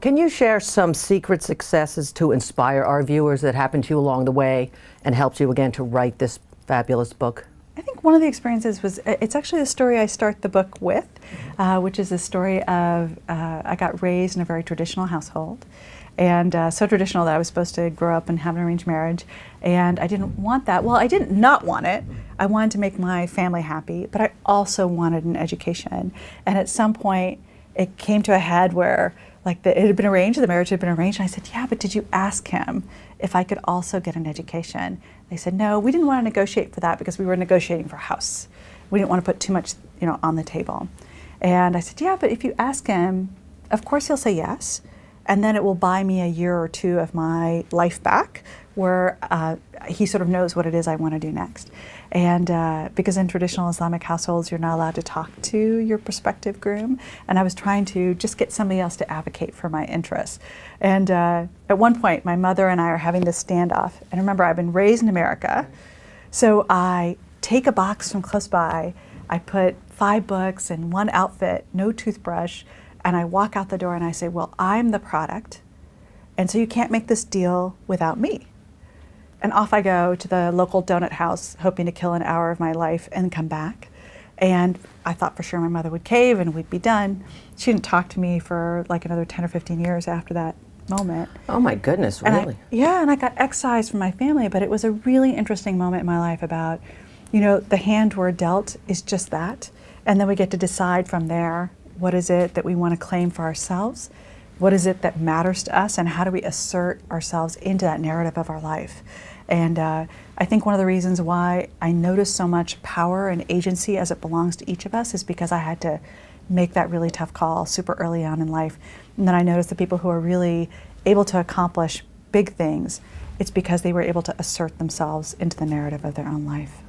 Can you share some secret successes to inspire our viewers that happened to you along the way and helped you again to write this fabulous book? I think one of the experiences was, it's actually the story I start the book with, which is a story of, I got raised in a very traditional household, and so traditional that I was supposed to grow up and have an arranged marriage, and I didn't want that. Well, I didn't not want it. I wanted to make my family happy, but I also wanted an education. And at some point, it came to a head where it had been arranged, the marriage had been arranged, and I said, yeah, but did you ask him if I could also get an education? They said, no, we didn't want to negotiate for that because we were negotiating for a house. We didn't want to put too much, on the table. And I said, yeah, but if you ask him, of course he'll say yes, and then it will buy me a year or two of my life back where he sort of knows what it is I want to do next. And because in traditional Islamic households, you're not allowed to talk to your prospective groom. And I was trying to just get somebody else to advocate for my interests. And at one point, my mother and I are having this standoff. And remember, I've been raised in America. So I take a box from close by, I put 5 books and 1 outfit, no toothbrush, and I walk out the door and I say, well, I'm the product. And so you can't make this deal without me. And off I go to the local donut house, hoping to kill an hour of my life and come back. And I thought for sure my mother would cave and we'd be done. She didn't talk to me for another 10 or 15 years after that moment. Oh my goodness, really? And I got excised from my family, but it was a really interesting moment in my life about, the hand we're dealt is just that. And then we get to decide from there, what is it that we want to claim for ourselves? What is it that matters to us, and how do we assert ourselves into that narrative of our life? And I think one of the reasons why I notice so much power and agency as it belongs to each of us is because I had to make that really tough call super early on in life. And then I noticed the people who are really able to accomplish big things, it's because they were able to assert themselves into the narrative of their own life.